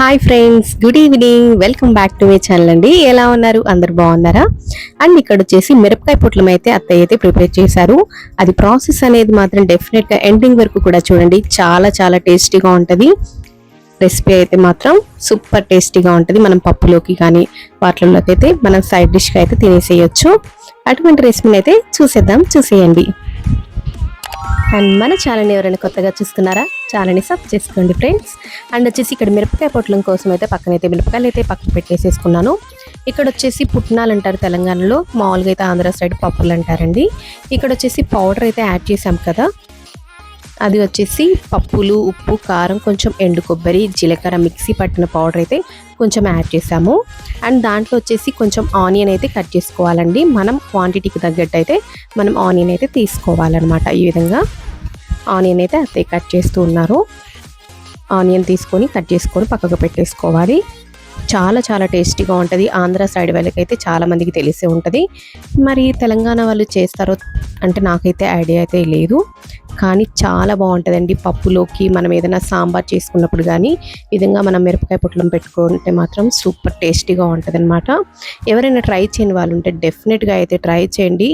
Hi friends, good evening. Welcome back to my channel అండి. ఎలా ఉన్నారు? అందరు బాగున్నారా? అండ్ ఇక్కడ వచ్చేసి మిరపకాయ పొట్లం అయితే అత్తయ్య అయితే ప్రిపేర్ చేశారు. అది ప్రాసెస్ అనేది మాత్రం డెఫినెట్గా ఎండింగ్ వరకు కూడా చూడండి. చాలా చాలా టేస్టీగా ఉంటుంది. రెసిపీ అయితే మాత్రం సూపర్ టేస్టీగా ఉంటుంది. మనం పప్పులోకి కానీ వాటిలోకి అయితే మనం సైడ్ డిష్గా అయితే తినేసేయచ్చు. అటువంటి రెసిపీని అయితే చూసేయండి. అండ్ మన ఛానల్ని ఎవరైనా కొత్తగా చూస్తున్నారా? ఛానల్ని సబ్ చేసుకోండి ఫ్రెండ్స్. అండ్ వచ్చేసి ఇక్కడ మిరపకాయ పొట్లం కోసం అయితే పక్కనైతే మిరపకాయలు అయితే పక్కన పెట్టేసేసుకున్నాను. ఇక్కడ వచ్చేసి పుట్నాలు అంటారు తెలంగాణలో, మామూలుగా అయితే ఆంధ్ర సైడ్ పప్పులు అంటారండి. ఇక్కడ వచ్చేసి పౌడర్ అయితే యాడ్ చేసాం కదా, అది వచ్చేసి పప్పులు, ఉప్పు, కారం, కొంచెం ఎండు కొబ్బరి, జీలకర్ర మిక్సీ పట్టిన పౌడర్ అయితే కొంచెం యాడ్ చేసాము. అండ్ దాంట్లో వచ్చేసి కొంచెం ఆనియన్ అయితే కట్ చేసుకోవాలండి. మనం క్వాంటిటీకి తగ్గట్టు అయితే మనం ఆనియన్ అయితే తీసుకోవాలన్నమాట. ఈ విధంగా ఆనియన్ అయితే అదే కట్ చేస్తూ ఉన్నారు. ఆనియన్ తీసుకొని కట్ చేసుకొని పక్కకు పెట్టేసుకోవాలి. చాలా చాలా టేస్టీగా ఉంటుంది. ఆంధ్ర సైడ్ వాళ్ళకైతే చాలామందికి తెలిసే ఉంటుంది. మరి తెలంగాణ వాళ్ళు చేస్తారో అంటే నాకైతే ఐడియా అయితే లేదు, కానీ చాలా బాగుంటుందండి. పప్పులోకి మనం ఏదైనా సాంబార్ చేసుకున్నప్పుడు కానీ ఈ విధంగా మనం మిరపకాయ పొట్లం పెట్టుకుంటే మాత్రం సూపర్ టేస్టీగా ఉంటుంది అనమాట. ఎవరైనా ట్రై చేయని వాళ్ళు ఉంటే డెఫినెట్గా అయితే ట్రై చేయండి.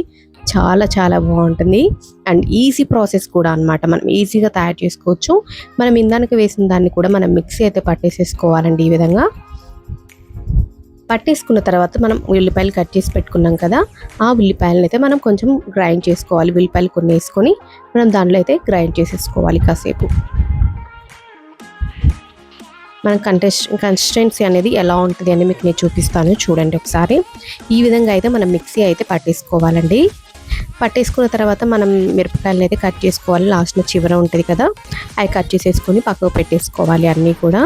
చాలా చాలా బాగుంటుంది. అండ్ ఈజీ ప్రాసెస్ కూడా అనమాట. మనం ఈజీగా తయారు చేసుకోవచ్చు. మనం ఇందానికి వేసిన దాన్ని కూడా మనం మిక్సీ అయితే పట్టేసేసుకోవాలండి. ఈ విధంగా పట్టేసుకున్న తర్వాత మనం ఉల్లిపాయలు కట్ చేసి పెట్టుకున్నాం కదా, ఆ ఉల్లిపాయలను అయితే మనం కొంచెం గ్రైండ్ చేసుకోవాలి. ఉల్లిపాయలు కొన్ని వేసుకొని మనం దాంట్లో అయితే గ్రైండ్ చేసేసుకోవాలి కాసేపు. మన కన్సిస్టెన్సీ అనేది ఎలా ఉంటుంది అని మీకు నేను చూపిస్తాను, చూడండి ఒకసారి. ఈ విధంగా అయితే మనం మిక్సీ అయితే పట్టేసుకోవాలండి. పట్టేసుకున్న తర్వాత మనం మిరపకాయలను అయితే కట్ చేసుకోవాలి. లాస్ట్లో చివర ఉంటుంది కదా, అవి కట్ చేసేసుకొని పక్కకు పెట్టేసుకోవాలి అన్నీ కూడా.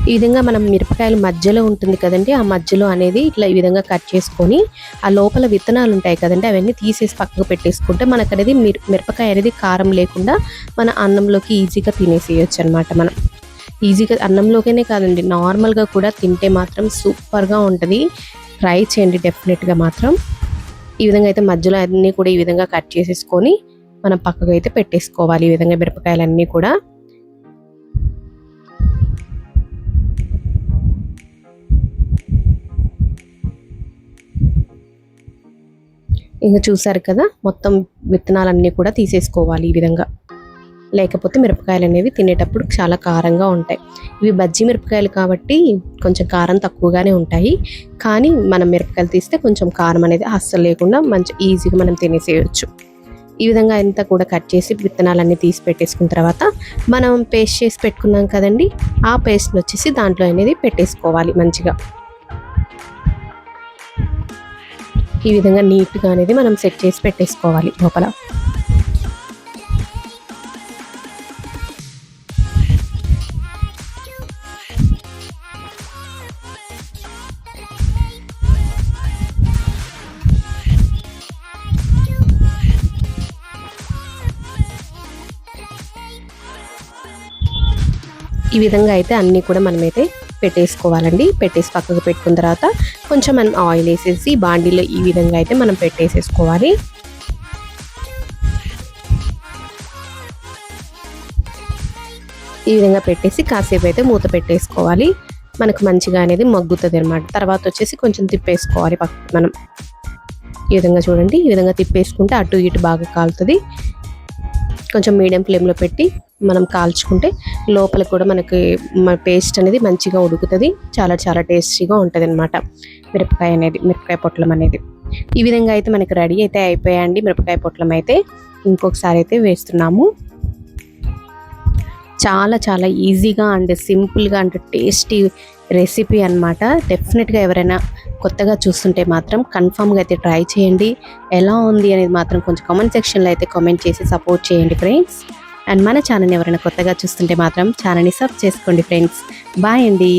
ఈ విధంగా మనం మిరపకాయలు మధ్యలో ఉంటుంది కదండి, ఆ మధ్యలో అనేది ఇట్లా ఈ విధంగా కట్ చేసుకొని ఆ లోపల విత్తనాలు ఉంటాయి కదండి, అవన్నీ తీసేసి పక్కకు పెట్టేసుకుంటే మనకు అనేది మిరపకాయ అనేది కారం లేకుండా మన అన్నంలోకి ఈజీగా తినేసేయచ్చు అనమాట. మనం ఈజీగా అన్నంలోకనే కాదండి, నార్మల్గా కూడా తింటే మాత్రం సూపర్గా ఉంటుంది. ట్రై చేయండి డెఫినెట్గా మాత్రం. ఈ విధంగా అయితే మధ్యలో అన్నీ కూడా ఈ విధంగా కట్ చేసేసుకొని మనం పక్కకు అయితే పెట్టేసుకోవాలి. ఈ విధంగా మిరపకాయలన్నీ కూడా ఇంకా చూసారు కదా, మొత్తం విత్తనాలన్నీ కూడా తీసేసుకోవాలి ఈ విధంగా. లేకపోతే మిరపకాయలు అనేవి తినేటప్పుడు చాలా కారంగా ఉంటాయి. ఇవి బజ్జీ మిరపకాయలు కాబట్టి కొంచెం కారం తక్కువగానే ఉంటాయి, కానీ మనం మిరపకాయలు తీస్తే కొంచెం కారం అనేది అస్సలు లేకుండా మంచి ఈజీగా మనం తినేసేయచ్చు. ఈ విధంగా అంతా కూడా కట్ చేసి విత్తనాలన్నీ తీసి పెట్టేసుకున్న తర్వాత మనం పేస్ట్ చేసి పెట్టుకున్నాం కదండి, ఆ పేస్ట్ని వచ్చేసి దాంట్లో అనేది పెట్టేసుకోవాలి మంచిగా. ఈ విధంగా నీట్గా అనేది మనం సెట్ చేసి పెట్టేసుకోవాలి లోపల. ఈ విధంగా అయితే అన్నీ కూడా మనమైతే పెట్టేసుకోవాలండి. పెట్టేసి పక్కకు పెట్టుకున్న తర్వాత కొంచెం మనం ఆయిల్ వేసేసి బాండీలో ఈ విధంగా అయితే మనం పెట్టేసేసుకోవాలి. ఈ విధంగా పెట్టేసి కాసేపు అయితే మూత పెట్టేసుకోవాలి. మనకు మంచిగా అనేది మగ్గుతుంది అనమాట. తర్వాత వచ్చేసి కొంచెం తిప్పేసుకోవాలి పక్కకు మనం. ఈ విధంగా చూడండి, ఈ విధంగా తిప్పేసుకుంటే అటు ఇటు బాగా కాలుతుంది. కొంచెం మీడియం ఫ్లేమ్లో పెట్టి మనం కాల్చుకుంటే లోపల కూడా మనకి పేస్ట్ అనేది మంచిగా ఉడుకుతుంది. చాలా చాలా టేస్టీగా ఉంటుంది అనమాట మిరపకాయ పొట్లం అనేది. ఈ విధంగా అయితే మనకి రెడీ అయితే అయిపోయాయండి మిరపకాయ పొట్లం అయితే. ఇంకొకసారి అయితే వేస్తున్నాము. చాలా చాలా ఈజీగా అండ్ సింపుల్గా అండ్ టేస్టీ రెసిపీ అనమాట. డెఫినెట్గా ఎవరైనా కొత్తగా చూస్తుంటే మాత్రం కన్ఫామ్గా అయితే ట్రై చేయండి. ఎలా ఉంది అనేది మాత్రం కొంచెం కామెంట్ సెక్షన్లో అయితే కామెంట్ చేసి సపోర్ట్ చేయండి ఫ్రెండ్స్. అండ్ మన ఛానల్ని ఎవరైనా కొత్తగా చూస్తుంటే మాత్రం ఛానల్ని సబ్ చేసుకోండి ఫ్రెండ్స్. బాయ్ అండి.